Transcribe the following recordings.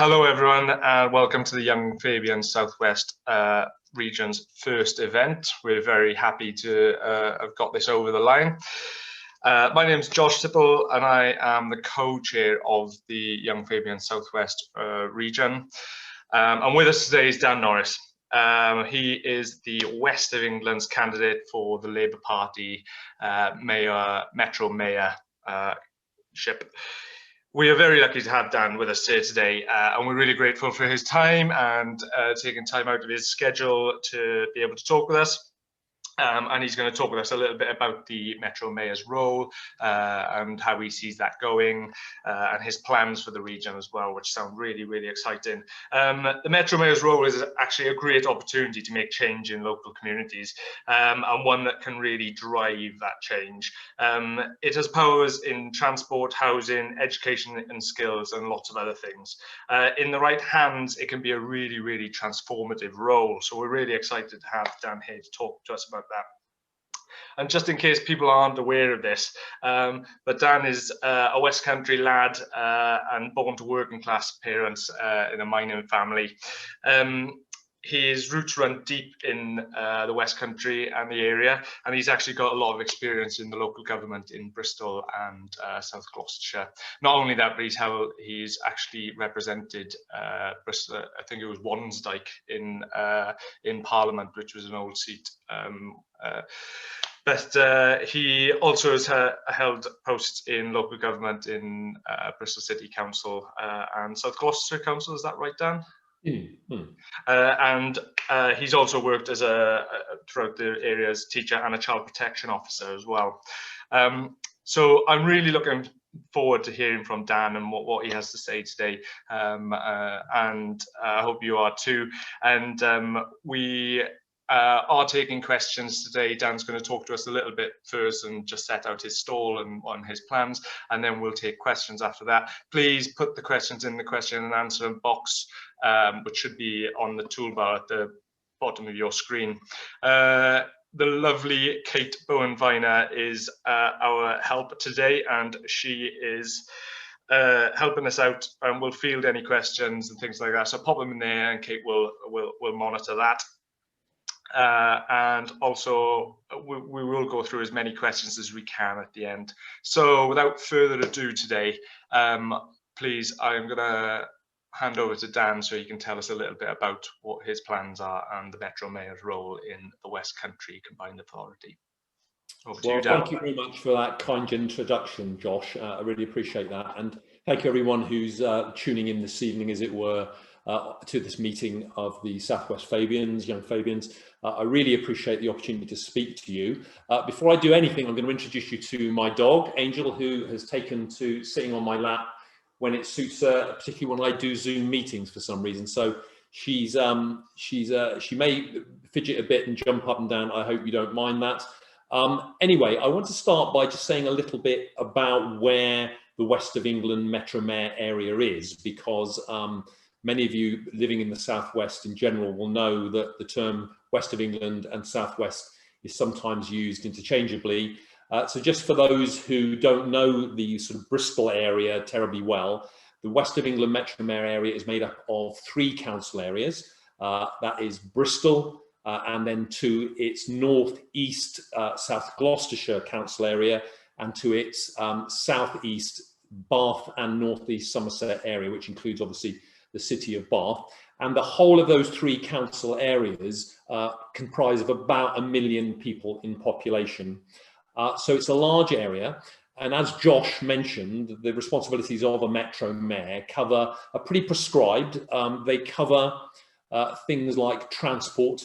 Hello everyone and welcome to the Young Fabians South West region's first event. We're very happy to have got this over the line. My name is Josh Tipple and I am the co-chair of the Young Fabians South West region. And with us today is Dan Norris. He is the West of England's candidate for the Labour Party Metro Mayorship. We are very lucky to have Dan with us here today, and we're really grateful for his time and taking time out of his schedule to be able to talk with us. And he's going to talk with us a little bit about the Metro Mayor's role and how he sees that going, and his plans for the region as well, which sound really, really exciting. The Metro Mayor's role is actually a great opportunity to make change in local communities, and one that can really drive that change. It has powers in transport, housing, education and skills, and lots of other things. In the right hands, it can be a really, really transformative role. So we're really excited to have Dan here to talk to us about that. And just in case people aren't aware of this, but Dan is a West Country lad and born to working class parents in a mining family. His roots run deep in the West Country and the area, and he's actually got a lot of experience in the local government in Bristol and South Gloucestershire. Not only that, but he's actually represented Bristol, I think it was Wansdyke in Parliament, which was an old seat. But he also has held posts in local government in Bristol City Council and South Gloucestershire Council. Is that right, Dan? And he's also worked as throughout the area as teacher and a child protection officer as well. So I'm really looking forward to hearing from Dan and what he has to say today, and I hope you are too. And we are taking questions today. Dan's going to talk to us a little bit first and just set out his stall and on his plans, and then we'll take questions after that. Please put the questions in the question and answer box, which should be on the toolbar at the bottom of your screen. The lovely Kate Bowen-Viner is our help today, and she is helping us out and will field any questions and things like that. So pop them in there and Kate will monitor that. And also we will go through as many questions as we can at the end. So without further ado today, please, I'm going to hand over to Dan so he can tell us a little bit about what his plans are and the Metro Mayor's role in the West Country Combined Authority. Over to you, Dan. Thank you very much for that kind introduction, Josh. I really appreciate that. And thank you everyone who's tuning in this evening, as it were, to this meeting of the South West Fabians, Young Fabians. I really appreciate the opportunity to speak to you. Before I do anything, I'm going to introduce you to my dog, Angel, who has taken to sitting on my lap when it suits her, particularly when I do Zoom meetings for some reason. So she may fidget a bit and jump up and down. I hope you don't mind that. Anyway, I want to start by just saying a little bit about where the West of England Metro Mayor area is, because many of you living in the Southwest in general will know that the term West of England and Southwest is sometimes used interchangeably. So just for those who don't know the sort of Bristol area terribly well, the West of England Metro Mayor area is made up of 3 council areas. That is Bristol, and then to its northeast, South Gloucestershire council area, and to its southeast, Bath and northeast Somerset area, which includes obviously the city of Bath. And the whole of those 3 council areas comprise of about 1 million people in population. So it's a large area. And as Josh mentioned, the responsibilities of a Metro Mayor are pretty prescribed. They cover things like transport,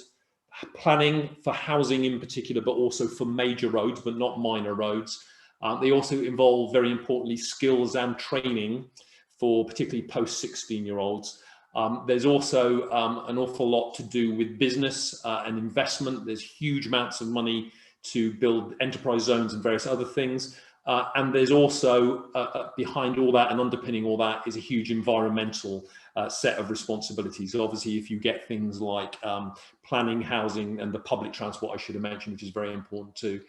planning for housing in particular, but also for major roads, but not minor roads. They also involve, very importantly, skills and training for particularly post-16-year-olds. There's also an awful lot to do with business and investment. There's huge amounts of money to build enterprise zones and various other things. And there's also, behind all that and underpinning all that, is a huge environmental set of responsibilities. Obviously, if you get things like planning, housing, and the public transport, I should have mentioned, which is very important too.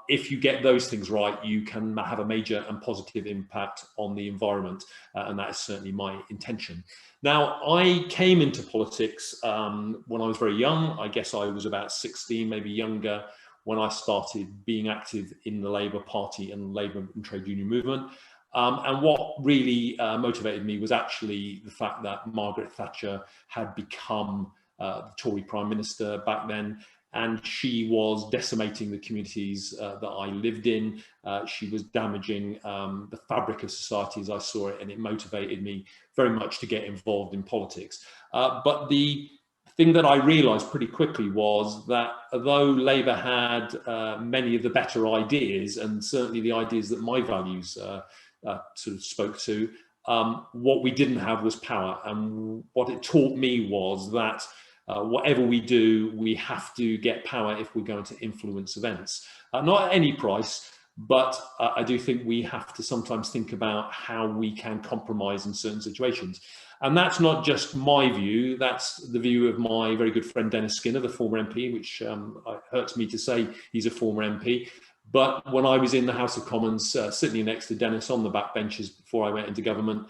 If you get those things right, you can have a major and positive impact on the environment, and that is certainly my intention. Now, I came into politics when I was very young. I guess I was about 16, maybe younger, when I started being active in the Labour Party and Labour and trade union movement. And what really motivated me was actually the fact that Margaret Thatcher had become the Tory Prime Minister back then, and she was decimating the communities that I lived in. She was damaging the fabric of society as I saw it, and it motivated me very much to get involved in politics. But the thing that I realised pretty quickly was that although Labour had many of the better ideas, and certainly the ideas that my values sort of spoke to, what we didn't have was power. And what it taught me was that whatever we do, we have to get power if we're going to influence events. Not at any price, but I do think we have to sometimes think about how we can compromise in certain situations. And that's not just my view, that's the view of my very good friend Dennis Skinner, the former MP, which hurts me to say he's a former MP. But when I was in the House of Commons, sitting next to Dennis on the backbenches before I went into government,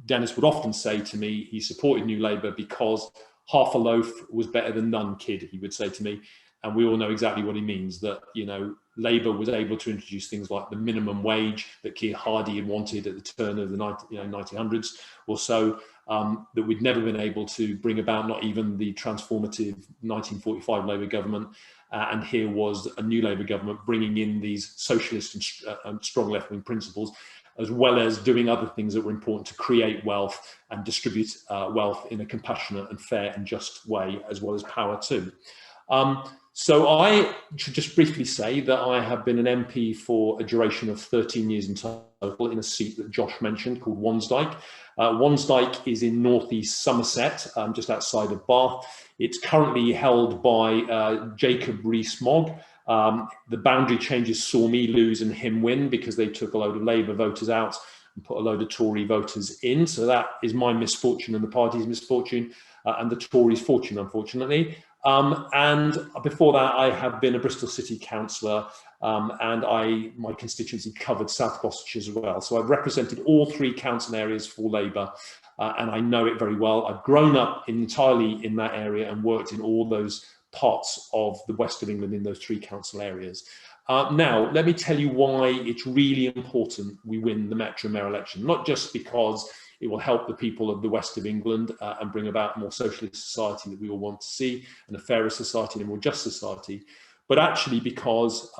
Dennis would often say to me he supported New Labour because half a loaf was better than none, kid, he would say to me. And we all know exactly what he means, that, you know, Labour was able to introduce things like the minimum wage that Keir Hardie had wanted at the turn of the 1900s or so, that we'd never been able to bring about, not even the transformative 1945 Labour government. And here was a new Labour government bringing in these socialist and strong left-wing principles, as well as doing other things that were important to create wealth and distribute wealth in a compassionate and fair and just way, as well as power too. So I should just briefly say that I have been an MP for a duration of 13 years in total in a seat that Josh mentioned called Wansdyke. Wansdyke is in northeast Somerset, just outside of Bath. It's currently held by Jacob Rees-Mogg. The boundary changes saw me lose and him win because they took a load of Labour voters out and put a load of Tory voters in. So that is my misfortune and the party's misfortune, and the Tories' fortune, unfortunately. And before that, I have been a Bristol City councillor, and my constituency covered South Gloucestershire as well. So I've represented all three council areas for Labour, and I know it very well. I've grown up entirely in that area and worked in all those parts of the west of England in those three council areas. Now, let me tell you why it's really important we win the Metro Mayor election, not just because it will help the people of the west of England and bring about a more socialist society that we all want to see, and a fairer society and a more just society, but actually because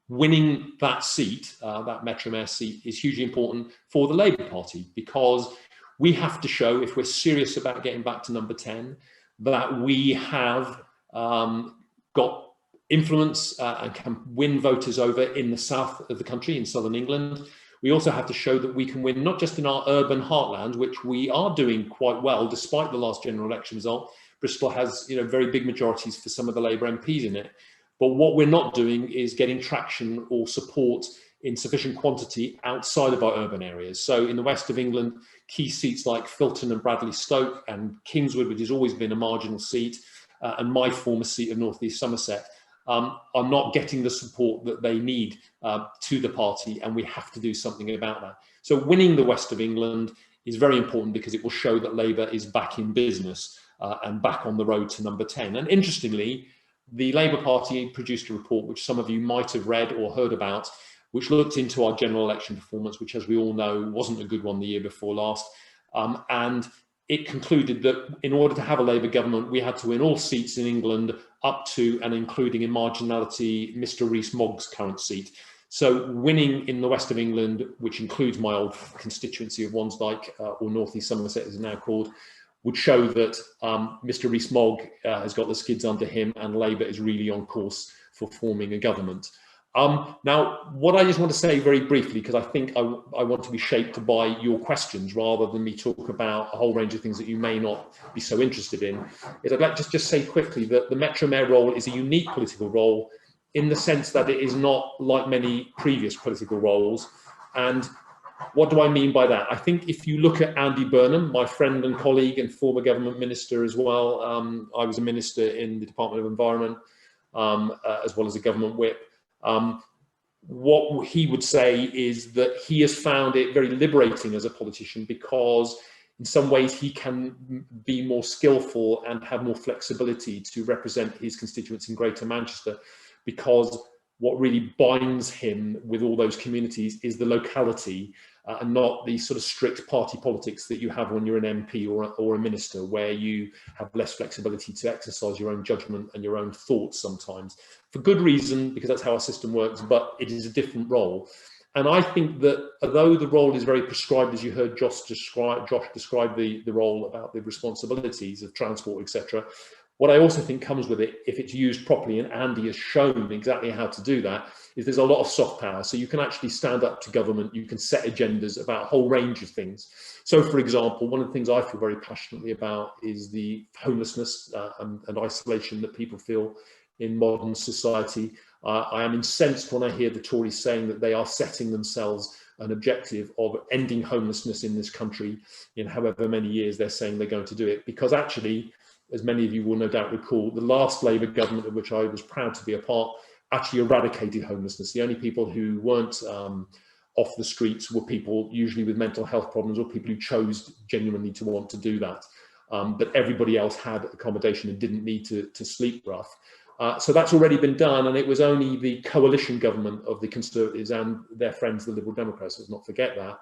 winning that seat, that Metro Mayor seat, is hugely important for the Labour Party, because we have to show, if we're serious about getting back to number 10, that we have got influence and can win voters over in the south of the country, in southern England. We also have to show that we can win not just in our urban heartland, which we are doing quite well despite the last general election result. Bristol has, you know, very big majorities for some of the Labour MPs in it. But what we're not doing is getting traction or support in sufficient quantity outside of our urban areas. So in the west of England, key seats like Filton and Bradley Stoke and Kingswood, which has always been a marginal seat, and my former seat of North East Somerset, are not getting the support that they need to the party, and we have to do something about that. So winning the west of England is very important because it will show that Labour is back in business and back on the road to number 10. And interestingly, the Labour Party produced a report, which some of you might have read or heard about, which looked into our general election performance, which, as we all know, wasn't a good one the year before last. And it concluded that in order to have a Labour government, we had to win all seats in England up to and including in marginality Mr. Rees-Mogg's current seat. So winning in the west of England, which includes my old constituency of Wansdyke, or North East Somerset as it's now called, would show that Mr. Rees-Mogg has got the skids under him and Labour is really on course for forming a government. Now, what I just want to say very briefly, because I think I want to be shaped by your questions rather than me talk about a whole range of things that you may not be so interested in, is I'd like to just say quickly that the Metro Mayor role is a unique political role in the sense that it is not like many previous political roles. And What do I mean by that? I think if you look at Andy Burnham, my friend and colleague and former government minister as well, I was a minister in the Department of Environment, as well as a government whip. What he would say is that he has found it very liberating as a politician, because in some ways he can be more skillful and have more flexibility to represent his constituents in Greater Manchester, because what really binds him with all those communities is the locality, and not the sort of strict party politics that you have when you're an MP or a minister, where you have less flexibility to exercise your own judgment and your own thoughts sometimes, for good reason, because that's how our system works, but it is a different role. And I think that although the role is very prescribed, as you heard Josh describe the role about the responsibilities of transport, etc., what I also think comes with it, if it's used properly, and Andy has shown exactly how to do that, is there's a lot of soft power. So you can actually stand up to government, you can set agendas about a whole range of things. So, for example, one of the things I feel very passionately about is the homelessness and isolation that people feel in modern society. I am incensed when I hear the Tories saying that they are setting themselves an objective of ending homelessness in this country in however many years they're saying they're going to do it, because actually, as many of you will no doubt recall, the last Labour government, of which I was proud to be a part, actually eradicated homelessness. The only people who weren't off the streets were people usually with mental health problems, or people who chose genuinely to want to do that. But everybody else had accommodation and didn't need to sleep rough. So that's already been done, and it was only the coalition government of the Conservatives and their friends, the Liberal Democrats, let's not forget that,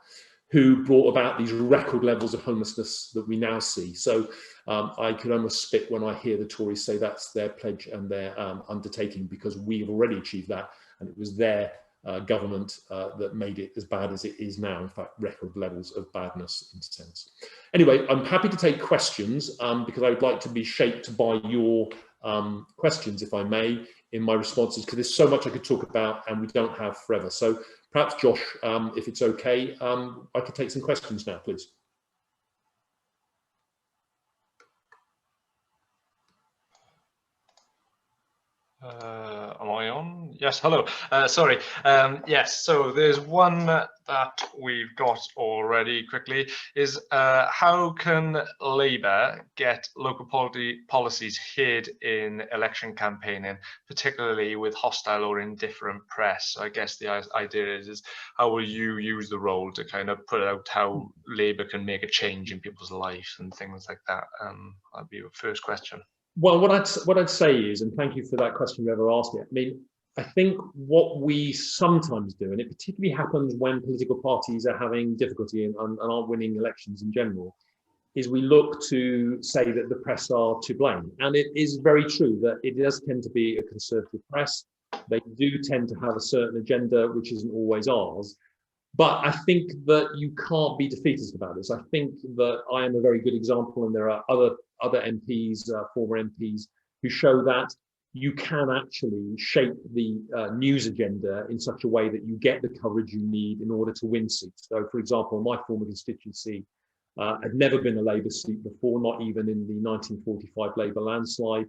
who brought about these record levels of homelessness that we now see. So I could almost spit when I hear the Tories say that's their pledge and their undertaking, because we've already achieved that, and it was their government that made it as bad as it is now. In fact, record levels of badness in a sense. Anyway, I'm happy to take questions because I would like to be shaped by your questions, if I may, in my responses, because there's so much I could talk about and we don't have forever. So perhaps, Josh, if it's okay, I could take some questions now, please. Am I on? Yes, hello. Sorry. Yes, so there's one that we've got already quickly, is how can Labour get local policies hid in election campaigning, particularly with hostile or indifferent press? So I guess the idea is how will you use the role to kind of put out how Labour can make a change in people's lives and things like that? That'd be your first question. Well, what I'd say is, and thank you for that question, whoever asked it. I mean, I think what we sometimes do, and it particularly happens when political parties are having difficulty and aren't winning elections in general, is we look to say that the press are to blame. And it is very true that it does tend to be a Conservative press. They do tend to have a certain agenda, which isn't always ours. But I think that you can't be defeatist about this. I think that I am a very good example, and there are other MPs, former MPs, who show that you can actually shape the news agenda in such a way that you get the coverage you need in order to win seats. So, for example, my former constituency had never been a Labour seat before, not even in the 1945 Labour landslide.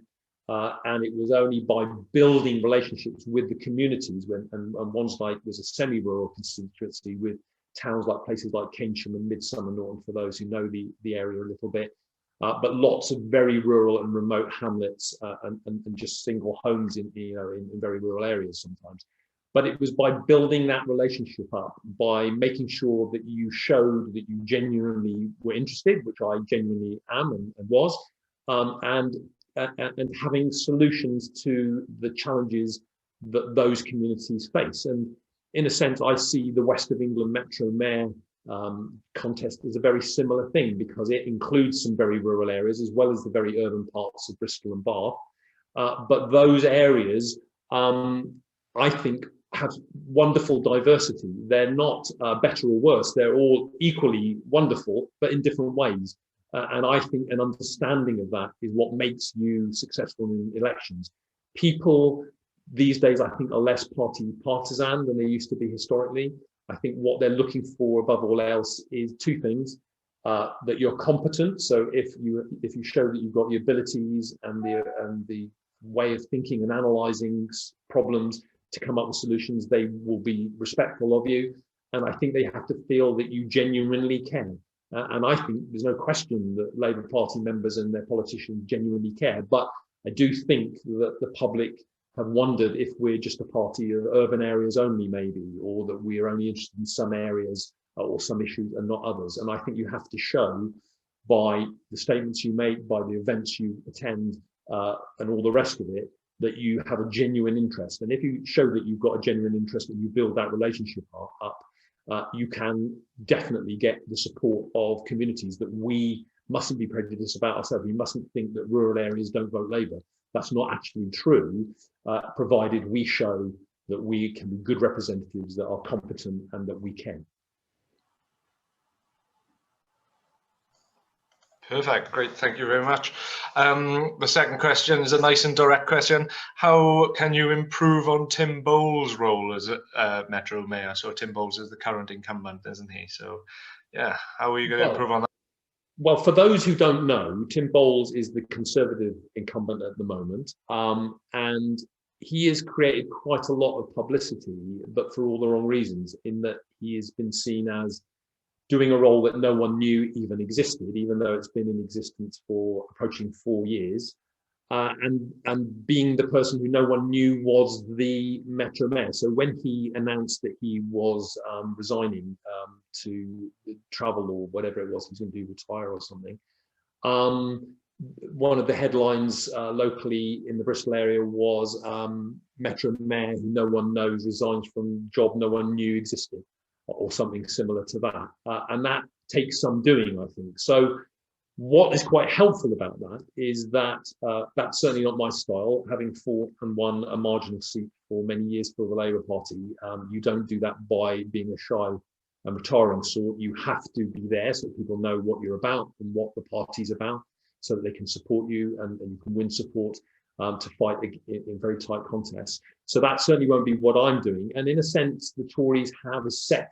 And it was only by building relationships with the communities, and Wandsnight was a semi-rural constituency with towns like places like Keynsham and Midsummer Norton, for those who know the area a little bit, but lots of very rural and remote hamlets and just single homes in very rural areas sometimes. But it was by building that relationship up, by making sure that you showed that you genuinely were interested, which I genuinely am and was, and having solutions to the challenges that those communities face. And in a sense, I see the West of England Metro Mayor contest as a very similar thing, because it includes some very rural areas as well as the very urban parts of Bristol and Bath. But those areas, I think, have wonderful diversity. They're not better or worse. They're all equally wonderful, but in different ways. And I think an understanding of that is what makes you successful in elections. People these days, I think, are less partisan than they used to be historically. I think what they're looking for above all else is two things: that you're competent. So if you show that you've got the abilities and the way of thinking and analysing problems to come up with solutions, they will be respectful of you. And I think they have to feel that you genuinely care. And I think there's no question that Labour Party members and their politicians genuinely care. But I do think that the public have wondered if we're just a party of urban areas only, maybe, or that we are only interested in some areas or some issues and not others. And I think you have to show by the statements you make, by the events you attend, and all the rest of it, that you have a genuine interest. And if you show that you've got a genuine interest and you build that relationship up, you can definitely get the support of communities. That we mustn't be prejudiced about ourselves. We mustn't think that rural areas don't vote Labour. That's not actually true, provided we show that we can be good representatives that are competent and that we can. Perfect, great, thank you very much. The second question is a nice and direct question. How can you improve on Tim Bowles' role as Metro Mayor? So Tim Bowles is the current incumbent, isn't he? So yeah, how are you going to improve on that? Well, for those who don't know, Tim Bowles is the Conservative incumbent at the moment, and he has created quite a lot of publicity, but for all the wrong reasons, in that he has been seen as doing a role that no one knew even existed, even though it's been in existence for approaching 4 years, and being the person who no one knew was the Metro Mayor. So when he announced that he was resigning to travel or whatever it was he was going to do, retire or something, one of the headlines locally in the Bristol area was Metro Mayor who no one knows resigns from job no one knew existed, or something similar to that. And that takes some doing, I think. So what is quite helpful about that is that that's certainly not my style. Having fought and won a marginal seat for many years for the Labour Party, you don't do that by being a shy and retiring sort. You have to be there so people know what you're about and what the party's about, so that they can support you and you can win support to fight in very tight contests. So that certainly won't be what I'm doing. And in a sense, the Tories have set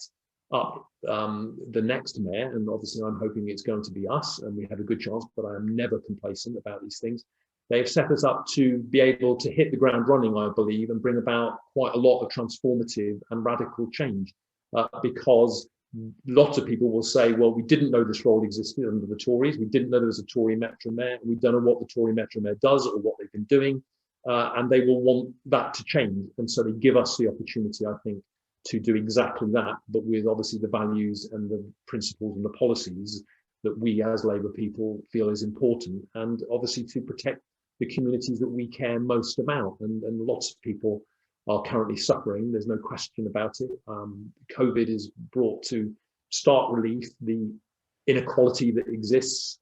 up the next mayor, and obviously I'm hoping it's going to be us, and we have a good chance, but I am never complacent about these things. They've set us up to be able to hit the ground running, I believe, and bring about quite a lot of transformative and radical change, because lots of people will say, well, we didn't know this role existed under the Tories. We didn't know there was a Tory Metro Mayor. We don't know what the Tory Metro Mayor does or what they've been doing. And they will want that to change. And so they give us the opportunity, I think, to do exactly that, but with obviously the values and the principles and the policies that we as Labour people feel is important, and obviously to protect the communities that we care most about. And lots of people are currently suffering, there's no question about it. COVID has brought to stark relief the inequality that exists,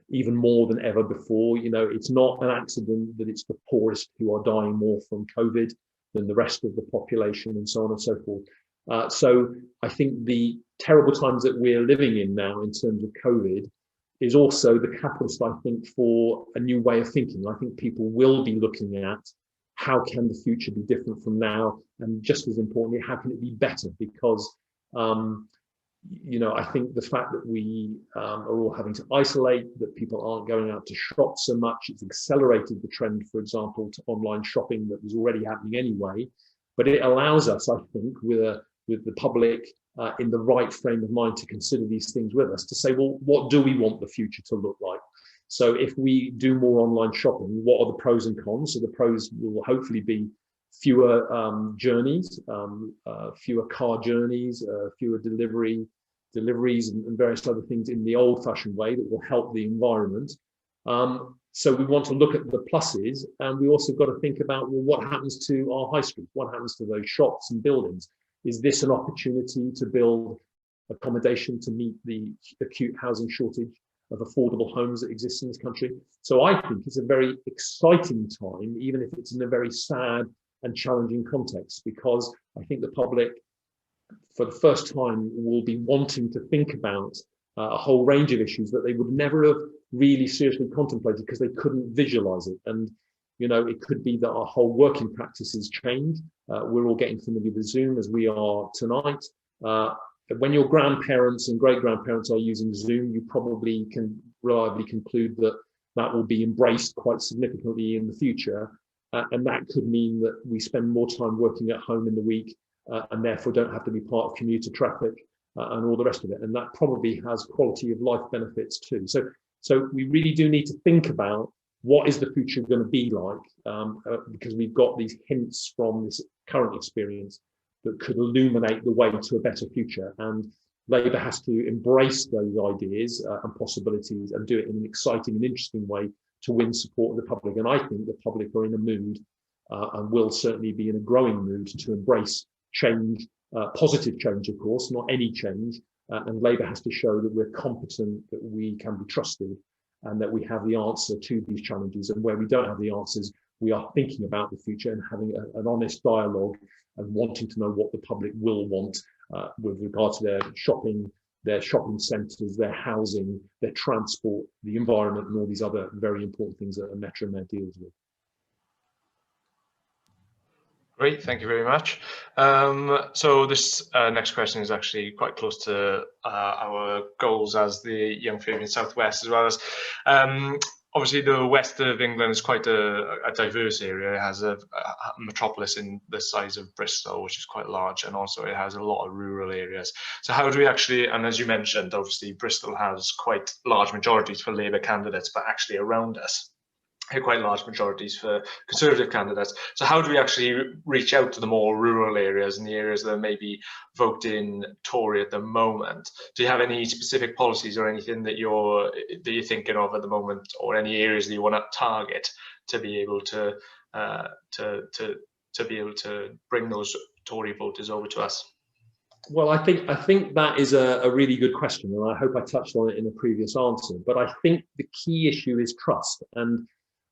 even more than ever before. You know, it's not an accident that it's the poorest who are dying more from COVID than the rest of the population, and so on and so forth. So I think the terrible times that we're living in now in terms of COVID is also the catalyst, I think, for a new way of thinking. I think people will be looking at how can the future be different from now, and just as importantly, how can it be better? Because you know, I think the fact that we are all having to isolate, that people aren't going out to shop so much, it's accelerated the trend, for example, to online shopping that was already happening anyway. But it allows us, I think, with the public in the right frame of mind to consider these things with us, to say, well, what do we want the future to look like? So if we do more online shopping, what are the pros and cons? So the pros will hopefully be fewer journeys, fewer car journeys, fewer deliveries and various other things in the old-fashioned way that will help the environment. So we want to look at the pluses, and we also got to think about, well, what happens to our high street? What happens to those shops and buildings? Is this an opportunity to build accommodation to meet the acute housing shortage of affordable homes that exists in this country? So I think it's a very exciting time, even if it's in a very sad and challenging context, because I think the public, for the first time, will be wanting to think about a whole range of issues that they would never have really seriously contemplated because they couldn't visualize it. And, you know, it could be that our whole working practices change. We're all getting familiar with Zoom as we are tonight. When your grandparents and great-grandparents are using Zoom, you probably can reliably conclude that that will be embraced quite significantly in the future. And that could mean that we spend more time working at home in the week and therefore don't have to be part of commuter traffic and all the rest of it. And that probably has quality of life benefits too. So we really do need to think about what is the future going to be like, because we've got these hints from this current experience that could illuminate the way to a better future. And Labour has to embrace those ideas and possibilities and do it in an exciting and interesting way to win support of the public. And I think the public are in a mood and will certainly be in a growing mood to embrace change, positive change, of course, not any change. And Labour has to show that we're competent, that we can be trusted, and that we have the answer to these challenges. And where we don't have the answers, we are thinking about the future and having an honest dialogue and wanting to know what the public will want with regard to their shopping centres, their housing, their transport, the environment, and all these other very important things that a Metromed deals with. Great, thank you very much. So this next question is actually quite close to our goals as the Young Fabians South West, as well as obviously the west of England is quite a diverse area. It has a metropolis in the size of Bristol, which is quite large, and also it has a lot of rural areas. So how do we actually, and as you mentioned, obviously Bristol has quite large majorities for Labour candidates, but actually around us, quite large majorities for Conservative candidates. So how do we actually reach out to the more rural areas and the areas that are maybe voting Tory at the moment? Do you have any specific policies or anything that you're thinking of at the moment, or any areas that you want to target to be able to be able to bring those Tory voters over to us? Well, I think that is a really good question, and I hope I touched on it in a previous answer. But I think the key issue is trust, and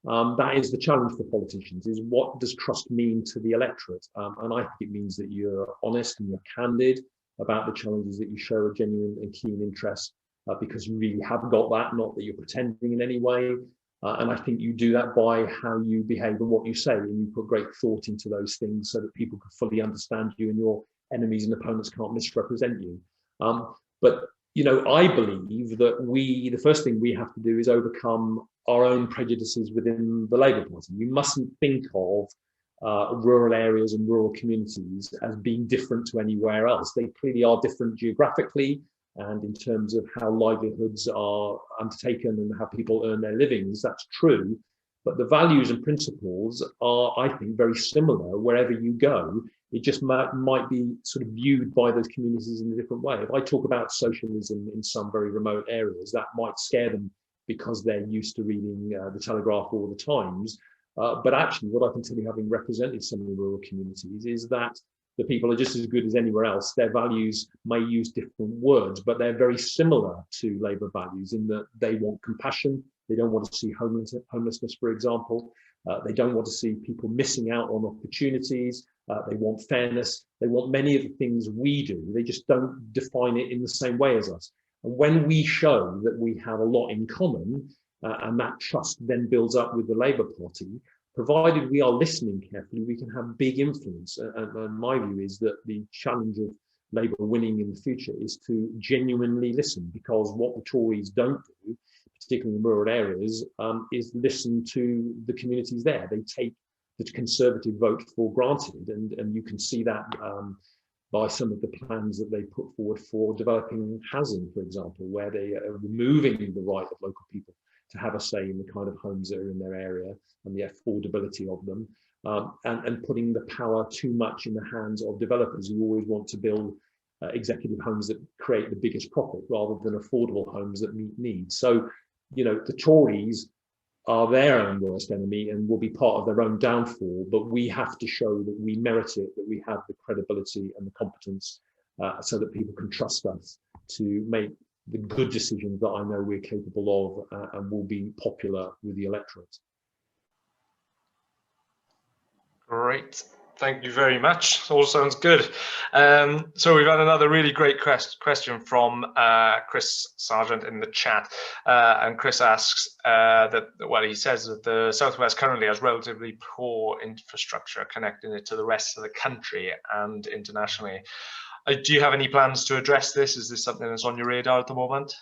that is the challenge for politicians, is what does trust mean to the electorate? And I think it means that you're honest and you're candid about the challenges, that you show a genuine and keen interest because you really have got that, not that you're pretending in any way. And I think you do that by how you behave and what you say, and you put great thought into those things so that people can fully understand you and your enemies and opponents can't misrepresent you. But you know, I believe that the first thing we have to do is overcome our own prejudices within the Labour Party. You mustn't think of rural areas and rural communities as being different to anywhere else. They clearly are different geographically and in terms of how livelihoods are undertaken and how people earn their livings. That's true. But the values and principles are, I think, very similar wherever you go. It just might be sort of viewed by those communities in a different way. If I talk about socialism in some very remote areas, that might scare them because they're used to reading the Telegraph or the Times. But actually, what I can tell you, having represented some of the rural communities, is that the people are just as good as anywhere else. Their values may use different words, but they're very similar to Labour values in that they want compassion. They don't want to see homelessness, for example. They don't want to see people missing out on opportunities. They want fairness. They want many of the things we do. They just don't define it in the same way as us. And when we show that we have a lot in common, and that trust then builds up with the Labour Party, provided we are listening carefully, we can have big influence. And my view is that the challenge of Labour winning in the future is to genuinely listen, because what the Tories don't do, particularly in rural areas, is listen to the communities there. They take the Conservative vote for granted, and you can see that by some of the plans that they put forward for developing housing, for example, where they are removing the right of local people to have a say in the kind of homes that are in their area and the affordability of them, and putting the power too much in the hands of developers who always want to build executive homes that create the biggest profit rather than affordable homes that meet needs. So, you know, the Tories are their own worst enemy and will be part of their own downfall, but we have to show that we merit it, that we have the credibility and the competence so that people can trust us to make the good decisions that I know we're capable of and will be popular with the electorate. Great. Thank you very much. All sounds good. So we've had another really great question from Chris Sargent in the chat. And Chris asks he says that the Southwest currently has relatively poor infrastructure connecting it to the rest of the country and internationally. Do you have any plans to address this? Is this something that's on your radar at the moment?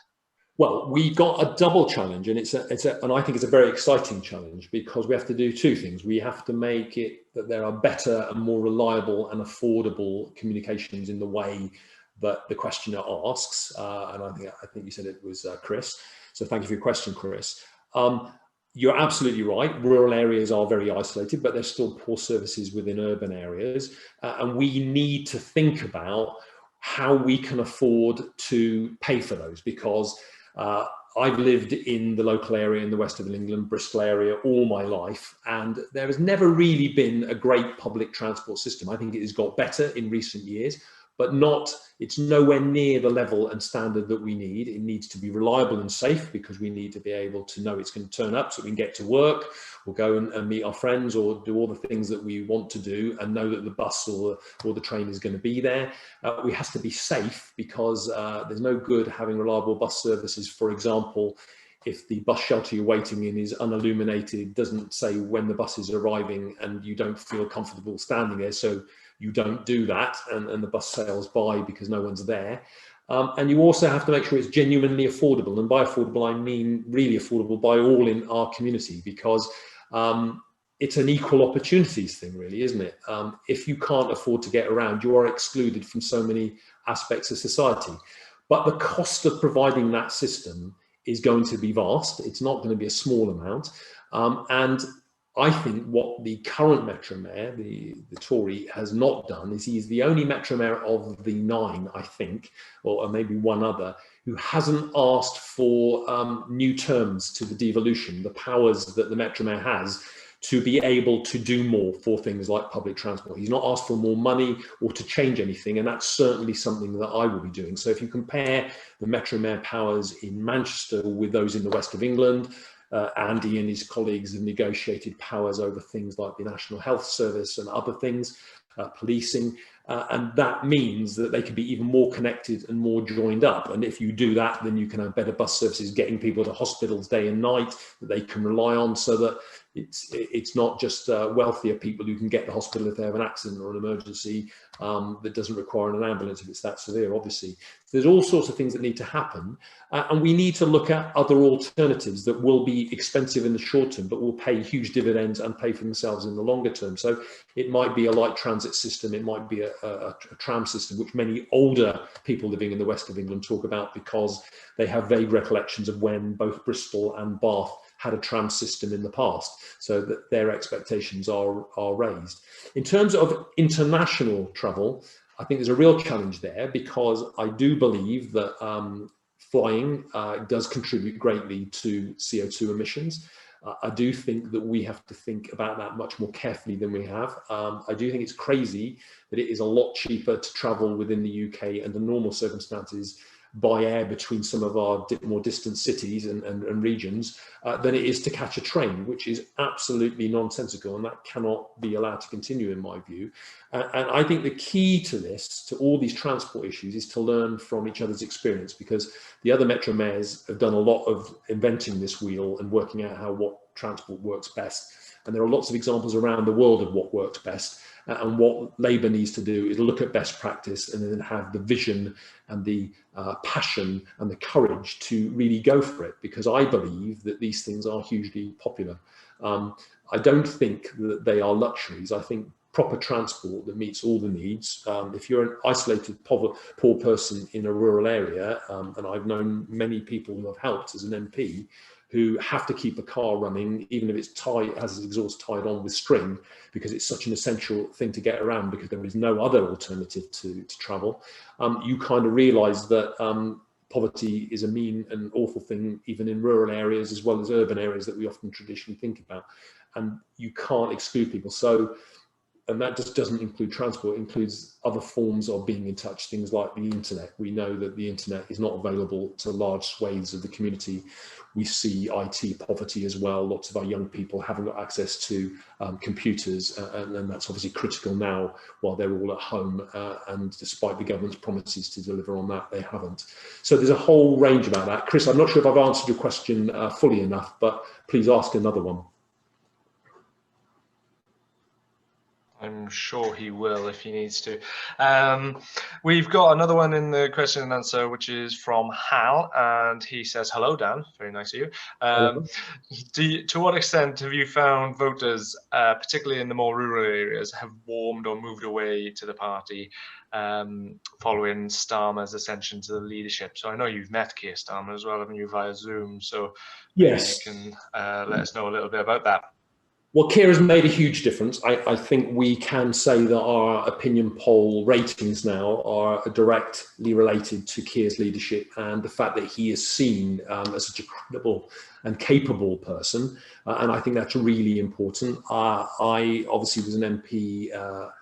Well, we got a double challenge, and and I think it's a very exciting challenge, because we have to do two things. We have to make it that there are better and more reliable and affordable communications in the way that the questioner asks, and I think you said it was Chris. So thank you for your question, Chris. You're absolutely right. Rural areas are very isolated, but there's still poor services within urban areas, and we need to think about how we can afford to pay for those, because I've lived in the local area in the west of England, Bristol area, all my life, and there has never really been a great public transport system. I think it has got better in recent years, but it's nowhere near the level and standard that we need. It needs to be reliable and safe, because we need to be able to know it's going to turn up so we can get to work, or go and meet our friends, or do all the things that we want to do, and know that the bus or the train is going to be there. We have to be safe, because there's no good having reliable bus services, for example, if the bus shelter you're waiting in is unilluminated, doesn't say when the bus is arriving, and you don't feel comfortable standing there, so you don't do that, and the bus sails by because no one's there. And you also have to make sure it's genuinely affordable, and by affordable I mean really affordable by all in our community, because it's an equal opportunities thing, really, isn't it? If you can't afford to get around, you are excluded from so many aspects of society. But the cost of providing that system is going to be vast. It's not going to be a small amount, and I think what the current Metro Mayor, the Tory, has not done is he is the only Metro Mayor of the 9, I think, or maybe one other, who hasn't asked for new terms to the devolution, the powers that the Metro Mayor has to be able to do more for things like public transport. He's not asked for more money or to change anything, and that's certainly something that I will be doing. So if you compare the Metro Mayor powers in Manchester with those in the west of England, Andy and his colleagues have negotiated powers over things like the National Health Service and other things, policing, and that means that they can be even more connected and more joined up. And if you do that, then you can have better bus services, getting people to hospitals day and night that they can rely on, so that it's not just wealthier people who can get to the hospital if they have an accident or an emergency that doesn't require an ambulance if it's that severe, obviously. There's all sorts of things that need to happen, and we need to look at other alternatives that will be expensive in the short term, but will pay huge dividends and pay for themselves in the longer term. So it might be a light transit system, it might be a tram system, which many older people living in the west of England talk about, because they have vague recollections of when both Bristol and Bath had a tram system in the past, so that their expectations are raised. In terms of international travel, I think there's a real challenge there, because I do believe that flying does contribute greatly to CO2 emissions. I do think that we have to think about that much more carefully than we have. I do think it's crazy that it is a lot cheaper to travel within the UK under normal circumstances by air between some of our more distant cities and regions than it is to catch a train, which is absolutely nonsensical, and that cannot be allowed to continue in my view. And I think the key to this, to all these transport issues, is to learn from each other's experience, because the other Metro Mayors have done a lot of inventing this wheel and working out what transport works best. And there are lots of examples around the world of what works best. And what Labour needs to do is look at best practice and then have the vision and the passion and the courage to really go for it, because I believe that these things are hugely popular. I don't think that they are luxuries. I think proper transport that meets all the needs. If you're an isolated poor person in a rural area, and I've known many people who have helped as an MP, who have to keep a car running, even if it's has its exhaust tied on with string, because it's such an essential thing to get around, because there is no other alternative to travel. You kind of realise that poverty is a mean and awful thing, even in rural areas as well as urban areas that we often traditionally think about. And you can't exclude people. So, and that just doesn't include transport, it includes other forms of being in touch, things like the internet. We know that the internet is not available to large swathes of the community. We see IT poverty as well. Lots of our young people haven't got access to computers, and that's obviously critical now while they're all at home, and despite the government's promises to deliver on that, they haven't. So there's a whole range about that. Chris, I'm not sure if I've answered your question fully enough, but please ask another one. I'm sure he will if he needs to. We've got another one in the question and answer, which is from Hal, and he says, "Hello, Dan. Very nice of you. To what extent have you found voters, particularly in the more rural areas, have warmed or moved away to the party following Starmer's ascension to the leadership?" So I know you've met Keir Starmer as well, haven't you, via Zoom? So maybe you can let us know a little bit about that. Well, Keir has made a huge difference. I think we can say that our opinion poll ratings now are directly related to Keir's leadership and the fact that he is seen as such a credible and capable person. And I think that's really important. I obviously was an MP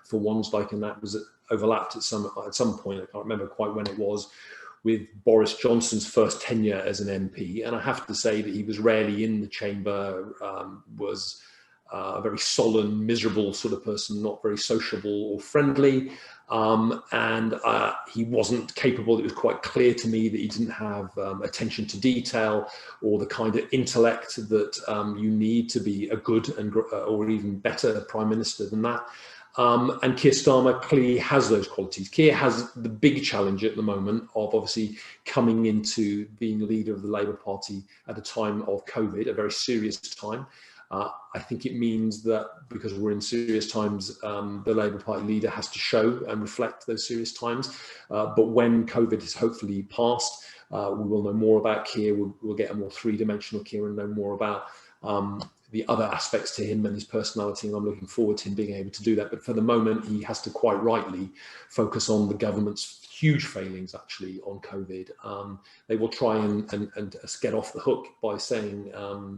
for Wandsdyke, and that was overlapped at some point. I can't remember quite when it was, with Boris Johnson's first tenure as an MP. And I have to say that he was rarely in the chamber, was a very sullen, miserable sort of person, not very sociable or friendly. And he wasn't capable. It was quite clear to me that he didn't have attention to detail or the kind of intellect that you need to be a good and or even better prime minister than that. And Keir Starmer clearly has those qualities. Keir has the big challenge at the moment of obviously coming into being leader of the Labour Party at a time of COVID, a very serious time. I think it means that because we're in serious times, the Labour Party leader has to show and reflect those serious times. But when COVID is hopefully passed, we will know more about Keir. We'll get a more three-dimensional Keir and know more about the other aspects to him and his personality, and I'm looking forward to him being able to do that. But for the moment, he has to quite rightly focus on the government's huge failings actually on COVID. They will try and get off the hook by saying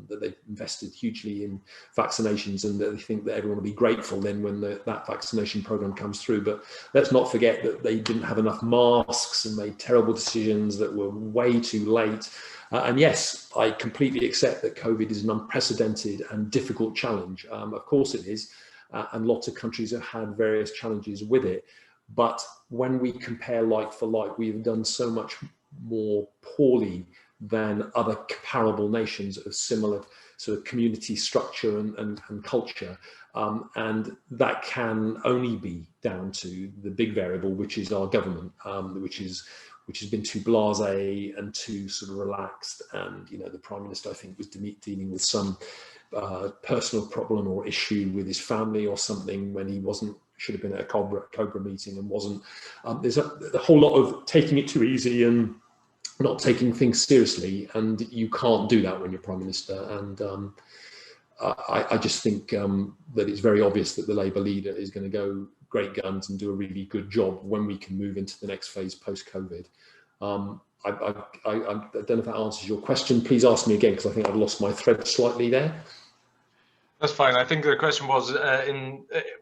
that they've invested hugely in vaccinations and that they think that everyone will be grateful then when that vaccination program comes through. But let's not forget that they didn't have enough masks and made terrible decisions that were way too late. And yes, I completely accept that COVID is an unprecedented and difficult challenge. Of course it is, and lots of countries have had various challenges with it. But when we compare like for like, we've done so much more poorly than other comparable nations of similar sort of community structure and culture. And that can only be down to the big variable, which is our government, which has been too blasé and too sort of relaxed. And, you know, the Prime Minister, I think, was dealing with some personal problem or issue with his family or something when he should have been at a Cobra meeting and wasn't. There's a whole lot of taking it too easy and not taking things seriously, and you can't do that when you're Prime Minister. And I just think that it's very obvious that the Labour leader is going to go great guns and do a really good job when we can move into the next phase post-COVID. I don't know if that answers your question. Please ask me again, because I think I've lost my thread slightly there. That's fine. I think the question was,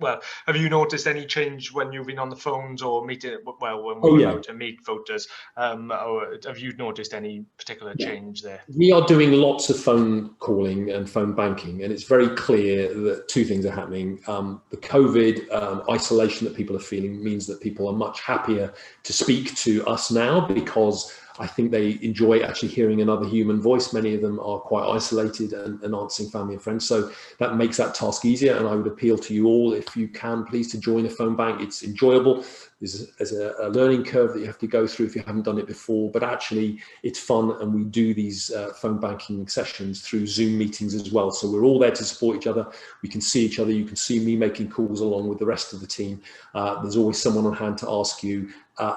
well, have you noticed any change when you've been on the phones or meeting, well, when we were out to meet voters, or have you noticed any particular change there? We are doing lots of phone calling and phone banking, and it's very clear that two things are happening. The COVID isolation that people are feeling means that people are much happier to speak to us now, because I think they enjoy actually hearing another human voice. Many of them are quite isolated and answering family and friends. So that makes that task easier. And I would appeal to you all, if you can, please, to join a phone bank. It's enjoyable. There's a learning curve that you have to go through if you haven't done it before, but actually it's fun. And we do these phone banking sessions through Zoom meetings as well. So we're all there to support each other. We can see each other. You can see me making calls along with the rest of the team. There's always someone on hand to ask you.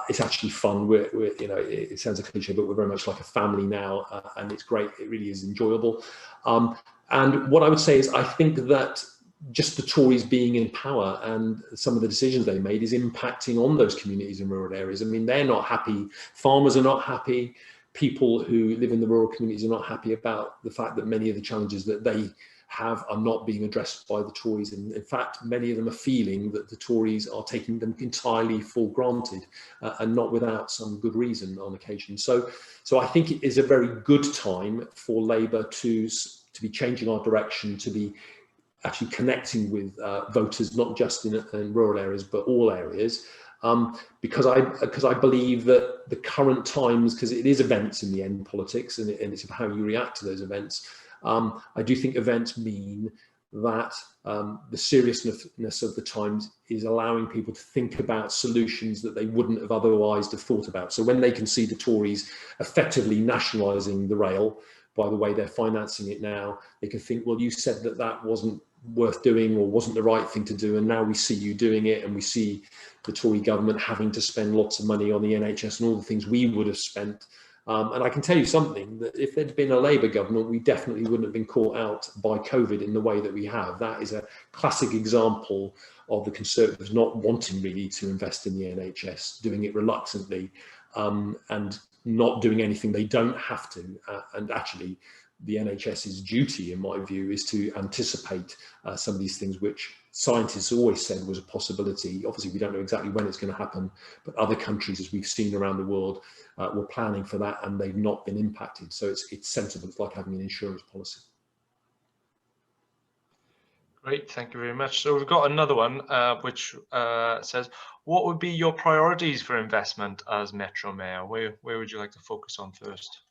It's actually fun. We're, you know, it sounds a cliche, but we're very much like a family now, and it's great. It really is enjoyable. And what I would say is, I think that just the Tories being in power and some of the decisions they made is impacting on those communities in rural areas. I mean, they're not happy. Farmers are not happy. People who live in the rural communities are not happy about the fact that many of the challenges that they have are not being addressed by the Tories. And in fact, many of them are feeling that the Tories are taking them entirely for granted, and not without some good reason on occasion. So I think it is a very good time for Labour to be changing our direction, to be actually connecting with voters, not just in rural areas, but all areas. Because I believe that the current times, because it is events in the end, politics, and it's how you react to those events. I do think events mean that the seriousness of the times is allowing people to think about solutions that they wouldn't have otherwise have thought about. So when they can see the Tories effectively nationalising the rail by the way they're financing it now, they can think, well, you said that that wasn't worth doing or wasn't the right thing to do, and now we see you doing it, and we see the Tory government having to spend lots of money on the NHS and all the things we would have spent. And I can tell you something, that if there'd been a Labour government, we definitely wouldn't have been caught out by COVID in the way that we have. That is a classic example of the Conservatives not wanting really to invest in the NHS, doing it reluctantly, and not doing anything they don't have to. And actually, the NHS's duty, in my view, is to anticipate some of these things which scientists always said was a possibility. Obviously, we don't know exactly when it's going to happen, but other countries, as we've seen around the world, were planning for that, and they've not been impacted. So it's sensible. It's like having an insurance policy. Great, thank you very much. So we've got another one which says, what would be your priorities for investment as Metro Mayor? Where would you like to focus on first?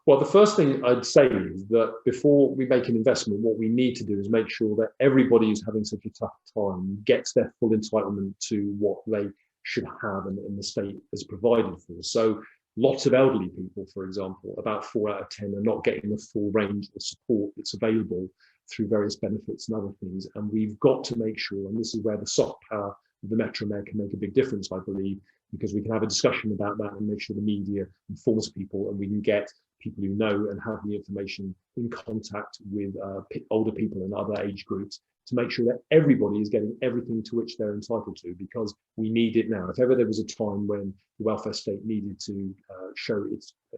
Well, the first thing I'd say is that before we make an investment, what we need to do is make sure that everybody who's having such a tough time gets their full entitlement to what they should have and the state has provided for. So lots of elderly people, for example, about 4 out of 10 are not getting the full range of support that's available through various benefits and other things. And we've got to make sure, and this is where the soft power of the Metro Mayor can make a big difference, I believe, because we can have a discussion about that and make sure the media informs people, and we can get people who know and have the information in contact with older people and other age groups to make sure that everybody is getting everything to which they're entitled to, because we need it now. If ever there was a time when the welfare state needed to show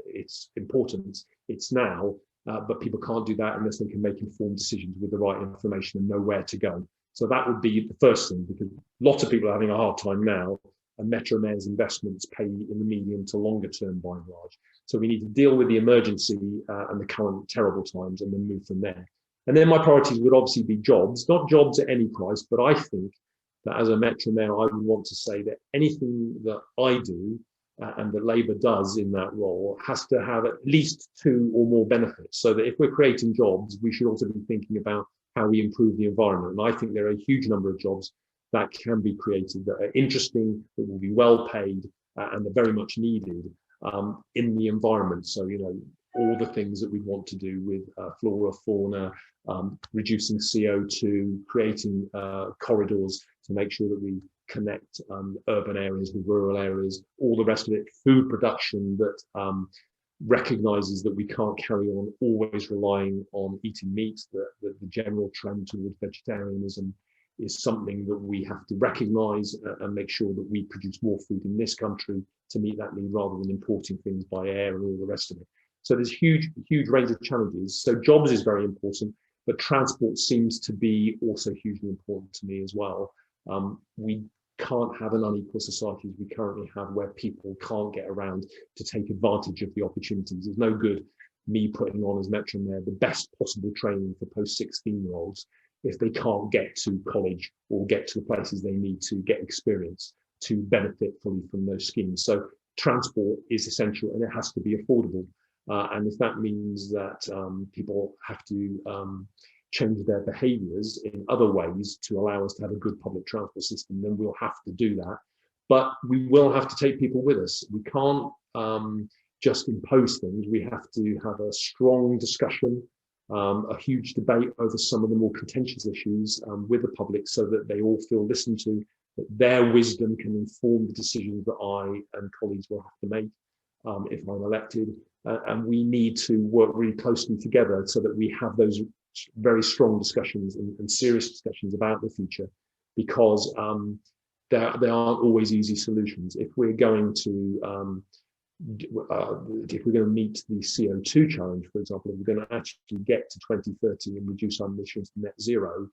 its importance, it's now, but people can't do that unless they can make informed decisions with the right information and know where to go. So that would be the first thing, because lots of people are having a hard time now, and Metro Mayor's investments pay in the medium to longer term by and large. So we need to deal with the emergency and the current terrible times, and then move from there. And then my priorities would obviously be jobs, not jobs at any price, but I think that as a Metro Mayor, I would want to say that anything that I do and that Labour does in that role has to have at least 2 or more benefits, so that if we're creating jobs, we should also be thinking about how we improve the environment. And I think there are a huge number of jobs that can be created that are interesting, that will be well paid, and are very much needed in the environment. So, you know, all the things that we want to do with flora, fauna, reducing CO2, creating corridors to make sure that we connect urban areas with rural areas, all the rest of it, food production that recognises that we can't carry on always relying on eating meat, that the general trend towards vegetarianism is something that we have to recognise and make sure that we produce more food in this country to meet that need, rather than importing things by air and all the rest of it. So there's huge range of challenges. So jobs is very important, but transport seems to be also hugely important to me as well. We can't have an unequal society as we currently have, where people can't get around to take advantage of the opportunities. There's no good me putting on as Metro Mayor the best possible training for post-16-year-olds if they can't get to college or get to the places they need to get experience to benefit fully from those schemes. So transport is essential, and it has to be affordable. And if that means that people have to change their behaviours in other ways to allow us to have a good public transport system, then we'll have to do that. But we will have to take people with us. We can't just impose things. We have to have a strong discussion, a huge debate over some of the more contentious issues with the public, so that they all feel listened to, that their wisdom can inform the decisions that I and colleagues will have to make if I'm elected. And we need to work really closely together so that we have those very strong discussions and serious discussions about the future, because there aren't always easy solutions. If we're going to meet the CO2 challenge, for example, if we're going to actually get to 2030 and reduce our emissions to net zero,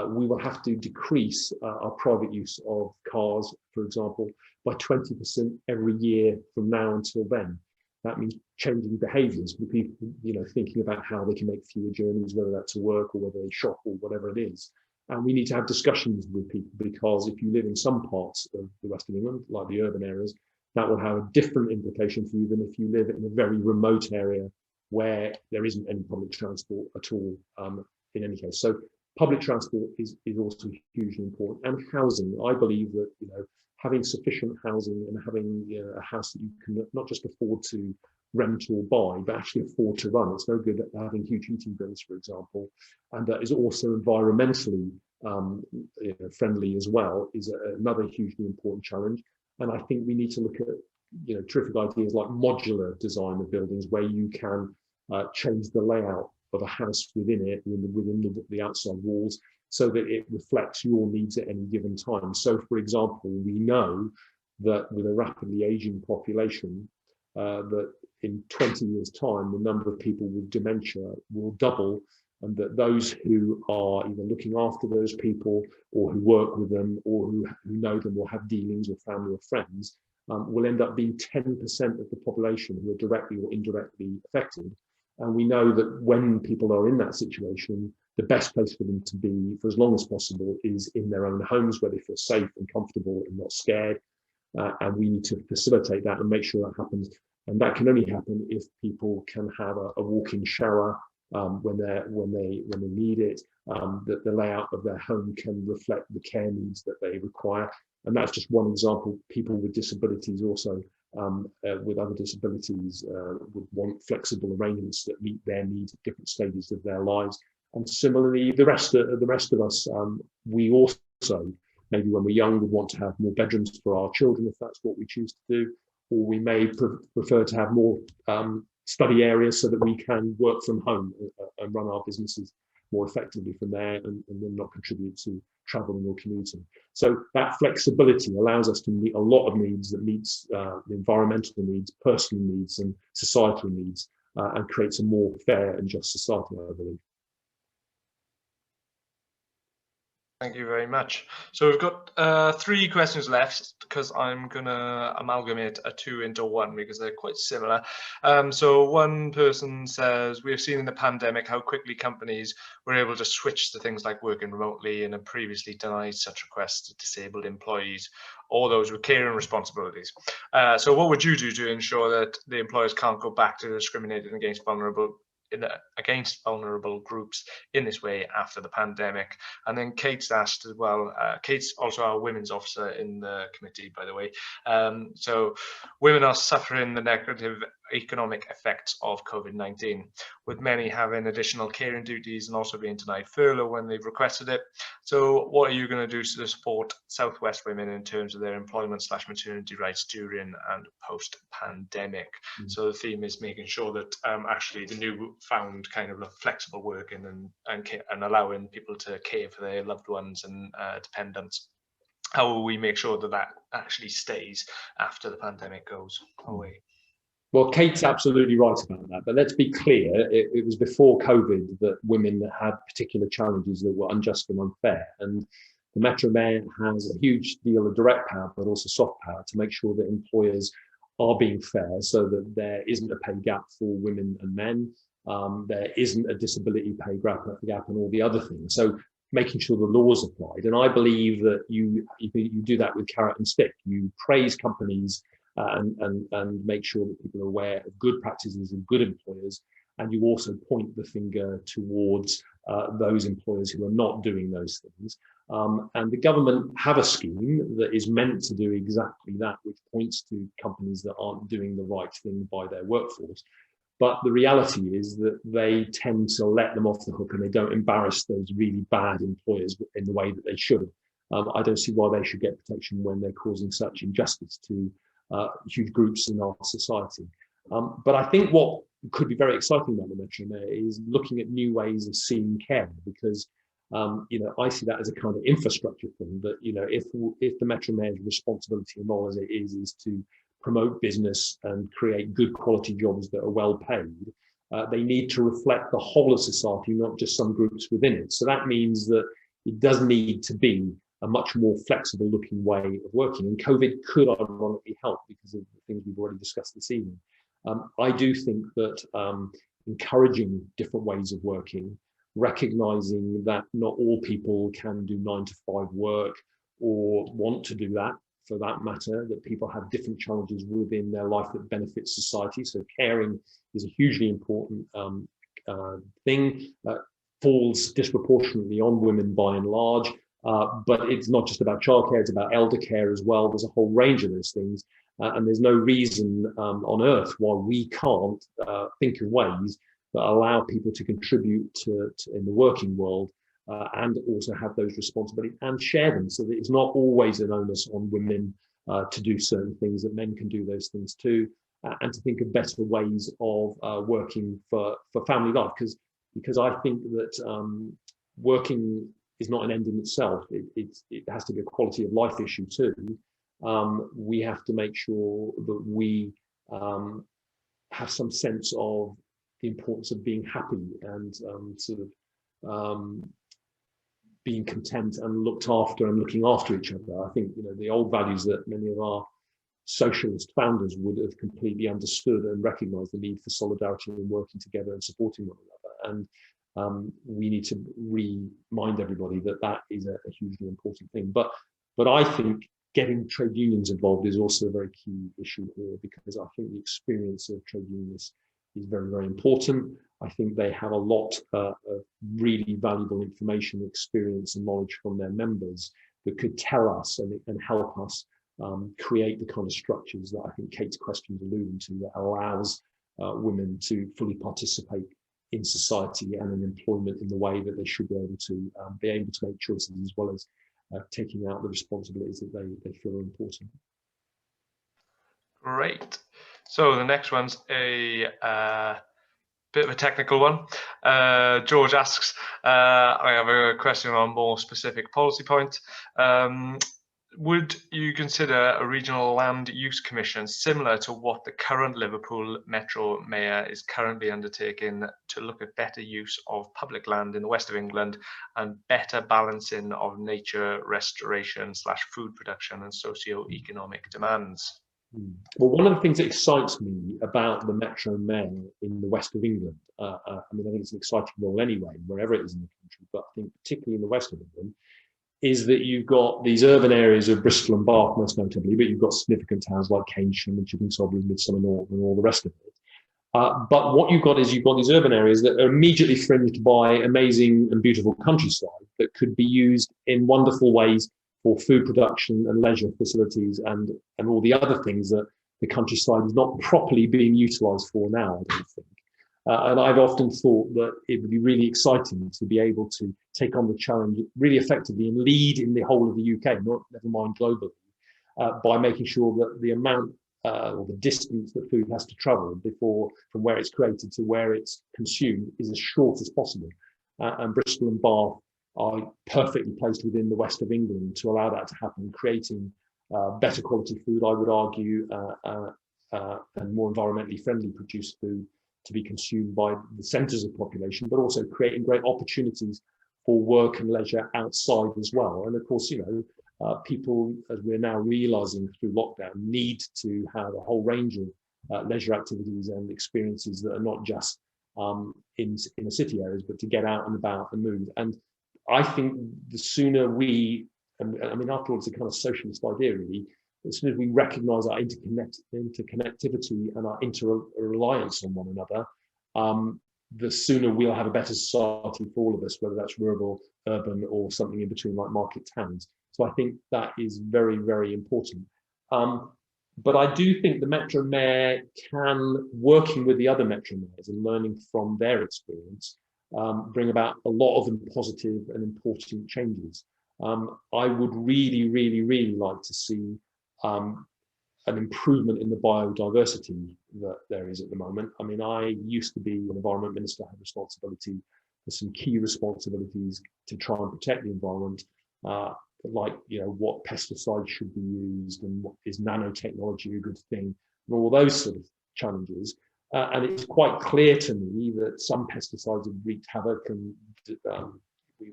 we will have to decrease our private use of cars, for example, by 20% every year from now until then. That means changing behaviours with people, you know, thinking about how they can make fewer journeys, whether that's to work or whether they shop or whatever it is. And we need to have discussions with people, because if you live in some parts of the West of England, like the urban areas, that will have a different implication for you than if you live in a very remote area where there isn't any public transport at all in any case. So Public transport is also hugely important, and housing. I believe that, you know, having sufficient housing and having, you know, a house that you can not just afford to rent or buy, but actually afford to run. It's no good at having huge heating bills, for example, and that is also environmentally you know, friendly as well, is another hugely important challenge. And I think we need to look at, you know, terrific ideas like modular design of buildings, where you can change the layout of a house within it, within the outside walls, so that it reflects your needs at any given time. So, for example, we know that with a rapidly aging population, that in 20 years' time, the number of people with dementia will double, and that those who are either looking after those people or who work with them or who know them or have dealings with family or friends will end up being 10% of the population who are directly or indirectly affected. And we know that when people are in that situation, the best place for them to be for as long as possible is in their own homes, where they feel safe and comfortable and not scared. And we need to facilitate that and make sure that happens. And that can only happen if people can have a walk-in shower when they need it. That the layout of their home can reflect the care needs that they require. And that's just one example. People with disabilities also, with other disabilities, would want flexible arrangements that meet their needs at different stages of their lives. And similarly, the rest of us, we also, maybe when we're young, would want to have more bedrooms for our children, if that's what we choose to do, or we may prefer to have more study areas so that we can work from home and run our businesses more effectively from there, and then not contribute to traveling or commuting. So that flexibility allows us to meet a lot of needs that meets the environmental needs, personal needs, and societal needs, and creates a more fair and just society, I believe. Thank you very much. So we've got 3 questions left, because I'm going to amalgamate 2 into 1 because they're quite similar. So one person says, we have seen in the pandemic how quickly companies were able to switch to things like working remotely, and have previously denied such requests to disabled employees or those with care and responsibilities. So what would you do to ensure that the employers can't go back to discriminating against vulnerable groups in this way after the pandemic? And then Kate's asked as well, Kate's also our women's officer in the committee, by the way. So women are suffering the negative economic effects of COVID-19, with many having additional caring duties and also being denied furlough when they've requested it. So what are you going to do to support Southwest women in terms of their employment/maternity rights during and post-pandemic? So the theme is making sure that actually the newfound kind of flexible working and allowing people to care for their loved ones and dependents, how will we make sure that that actually stays after the pandemic goes away? Well, Kate's absolutely right about that, but let's be clear, it was before COVID that women had particular challenges that were unjust and unfair, and the Metro Mayor has a huge deal of direct power, but also soft power, to make sure that employers are being fair, so that there isn't a pay gap for women and men, there isn't a disability pay gap and all the other things. So making sure the law's applied. And I believe that you do that with carrot and stick. You praise companies and make sure that people are aware of good practices and good employers, and you also point the finger towards those employers who are not doing those things. And the government have a scheme that is meant to do exactly that, which points to companies that aren't doing the right thing by their workforce. But the reality is that they tend to let them off the hook, and they don't embarrass those really bad employers in the way that they should. I don't see why they should get protection when they're causing such injustice to huge groups in our society. But I think what could be very exciting about the Metro Mayor is looking at new ways of seeing care, because I see that as a kind of infrastructure thing. That if the Metro Mayor's responsibility and role as it is to promote business and create good quality jobs that are well paid, they need to reflect the whole of society, not just some groups within it. So that means that it does need to be a much more flexible looking way of working. And COVID could ironically help because of the things we've already discussed this evening. I do think that encouraging different ways of working, recognizing that not all people can do 9 to 5 work or want to do that for that matter, that people have different challenges within their life that benefit society. So caring is a hugely important thing. falls disproportionately on women by and large. But it's not just about childcare, it's about elder care as well. There's a whole range of those things. And there's no reason on earth why we can't think of ways that allow people to contribute to in the working world and also have those responsibilities and share them, so that it's not always an onus on women to do certain things, that men can do those things too, and to think of better ways of working for family life. Because I think that working is not an end in itself. It has to be a quality of life issue too. We have to make sure that we have some sense of the importance of being happy and being content and looked after and looking after each other. I think, the old values that many of our socialist founders would have completely understood and recognized the need for solidarity and working together and supporting one another. And we need to remind everybody that that is a hugely important thing. But I think getting trade unions involved is also a very key issue here, because I think the experience of trade unions is very, very important. I think they have a lot of really valuable information, experience and knowledge from their members that could tell us and help us create the kind of structures that I think Kate's question is alluding to, that allows women to fully participate in society and in employment in the way that they should be able to make choices, as well as taking out the responsibilities that they feel are important. Great. So the next one's a bit of a technical one. George asks, I have a question on a more specific policy point. Would you consider a regional land use commission similar to what the current Liverpool Metro Mayor is currently undertaking to look at better use of public land in the west of England and better balancing of nature restoration / food production and socio-economic demands? Well, one of the things that excites me about the Metro Mayor in the west of England, I think it's an exciting role anyway, wherever it is in the country, but I think particularly in the west of England, is that you've got these urban areas of Bristol and Bath, most notably, but you've got significant towns like Keynsham and Chipping-Sodbury, Midsummer Norton, and all the rest of it. But what you've got is these urban areas that are immediately fringed by amazing and beautiful countryside that could be used in wonderful ways for food production and leisure facilities and all the other things that the countryside is not properly being utilised for now, I don't think. And I've often thought that it would be really exciting to be able to take on the challenge really effectively and lead in the whole of the UK, never mind globally, by making sure that the amount or the distance that food has to travel from where it's created to where it's consumed is as short as possible. And Bristol and Bath are perfectly placed within the west of England to allow that to happen, creating better quality food, I would argue, and more environmentally friendly produced food to be consumed by the centres of population, but also creating great opportunities for work and leisure outside as well. And of course, people, as we're now realising through lockdown, need to have a whole range of leisure activities and experiences that are not just in the city areas, but to get out and about and move. And I think the sooner after all, it's a kind of socialist idea really, as soon as we recognise our interconnectivity and our inter-reliance on one another, the sooner we'll have a better society for all of us, whether that's rural, urban, or something in between like market towns. So I think that is very, very important. But I do think the Metro Mayor can, working with the other Metro Mayors and learning from their experience, bring about a lot of positive and important changes. I would really, really, really like to see an improvement in the biodiversity that there is at the moment. I mean, I used to be an environment minister, had responsibility for some key responsibilities to try and protect the environment, like, what pesticides should be used and what is nanotechnology a good thing, and all those sort of challenges. And it's quite clear to me that some pesticides have wreaked havoc, and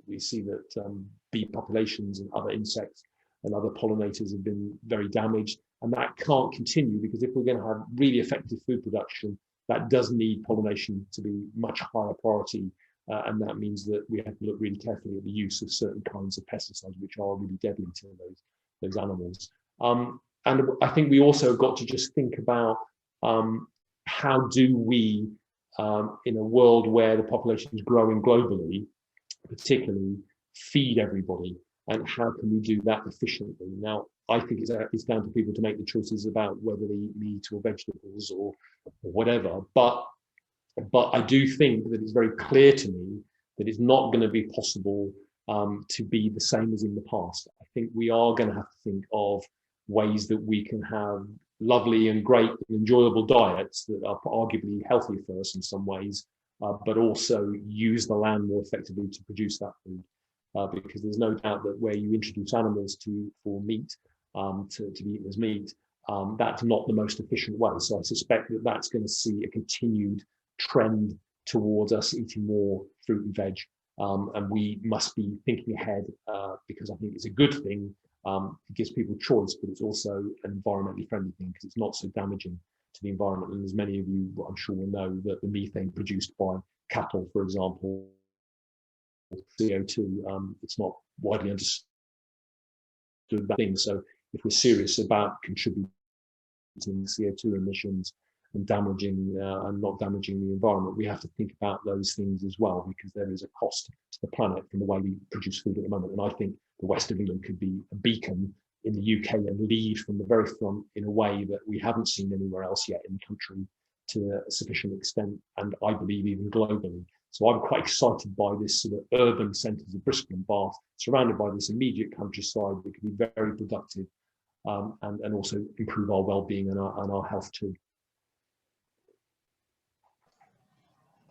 we see that bee populations and other insects and other pollinators have been very damaged. And that can't continue, because if we're going to have really effective food production, that does need pollination to be much higher priority. And that means that we have to look really carefully at the use of certain kinds of pesticides, which are really deadly to those animals. And I think we also got to just think about how do we, in a world where the population is growing globally, particularly feed everybody, and how can we do that efficiently? Now, I think it's down to people to make the choices about whether they eat meat or vegetables or whatever. But I do think that it's very clear to me that it's not going to be possible to be the same as in the past. I think we are going to have to think of ways that we can have lovely and great and enjoyable diets that are arguably healthy for us in some ways, but also use the land more effectively to produce that food. Because there's no doubt that where you introduce animals for meat, to be eaten as meat, that's not the most efficient way. So I suspect that that's going to see a continued trend towards us eating more fruit and veg. And we must be thinking ahead, because I think it's a good thing. It gives people choice, but it's also an environmentally friendly thing because it's not so damaging to the environment. And as many of you, I'm sure, will know that the methane produced by cattle, for example, CO2, it's not widely understood that thing. So if we're serious about contributing CO2 emissions and damaging and not damaging the environment, we have to think about those things as well, because there is a cost to the planet from the way we produce food at the moment. And I think the West of England could be a beacon in the UK and lead from the very front in a way that we haven't seen anywhere else yet in the country to a sufficient extent, and I believe even globally. So I'm quite excited by this sort of urban centres of Bristol and Bath, surrounded by this immediate countryside that can be very productive, and also improve our well-being and our health too.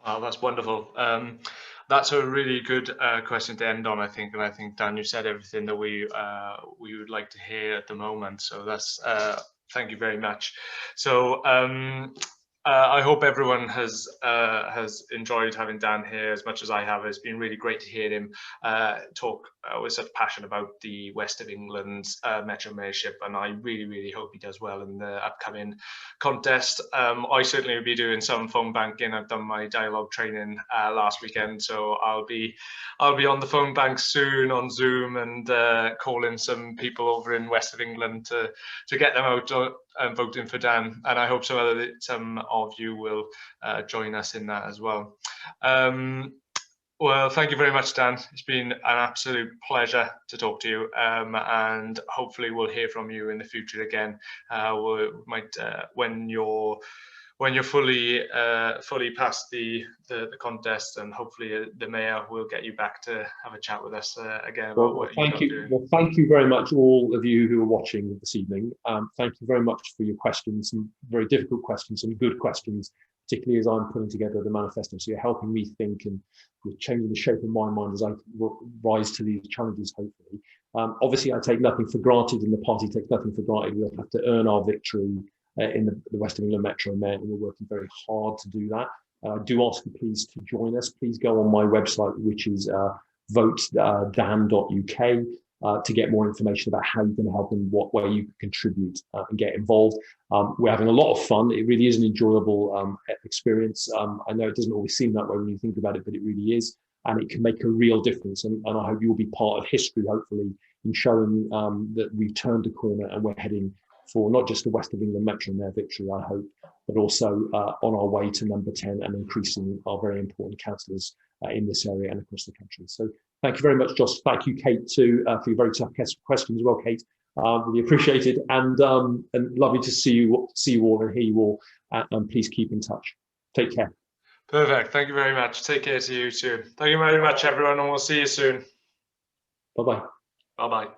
Wow, that's wonderful. That's a really good question to end on, I think. And I think, Dan, you said everything that we would like to hear at the moment. So that's thank you very much. So I hope everyone has enjoyed having Dan here as much as I have. It's been really great to hear him talk with such passion about the West of England's Metro Mayorship, and I really, really hope he does well in the upcoming contest. I certainly will be doing some phone banking. I've done my dialogue training last weekend, so I'll be on the phone bank soon on Zoom and calling some people over in West of England to get them out and voting for Dan, and I hope some of you will join us in that as well. Well, thank you very much, Dan. It's been an absolute pleasure to talk to you, and hopefully we'll hear from you in the future again. We might when you're fully past the contest, and hopefully the mayor will get you back to have a chat with us again about what you've been doing. Well, thank you very much, all of you who are watching this evening. Thank you very much for your questions, some very difficult questions, some good questions, particularly as I'm putting together the manifesto. So you're helping me think, and you're changing the shape of my mind as I rise to these challenges, hopefully. Obviously, I take nothing for granted, and the party takes nothing for granted. We'll have to earn our victory in the West of England Metro Mayor, and we're working very hard to do that. I do ask you please to join us. Please go on my website, which is votedan.uk, to get more information about how you can help and what way you can contribute and get involved. We're having a lot of fun. It really is an enjoyable experience. I know it doesn't always seem that way when you think about it, but it really is, and it can make a real difference. And I hope you'll be part of history, hopefully, in showing that we've turned a corner and we're heading for not just the West of England Metro Mayor victory, I hope, but also on our way to number 10 and increasing our very important councillors in this area and across the country. So thank you very much, Josh. Thank you, Kate, too, for your very tough questions as well, Kate. Really appreciated, and lovely to see you all and hear you all. And please keep in touch. Take care. Perfect. Thank you very much. Take care to you too. Thank you very much, everyone, and we'll see you soon. Bye-bye. Bye-bye.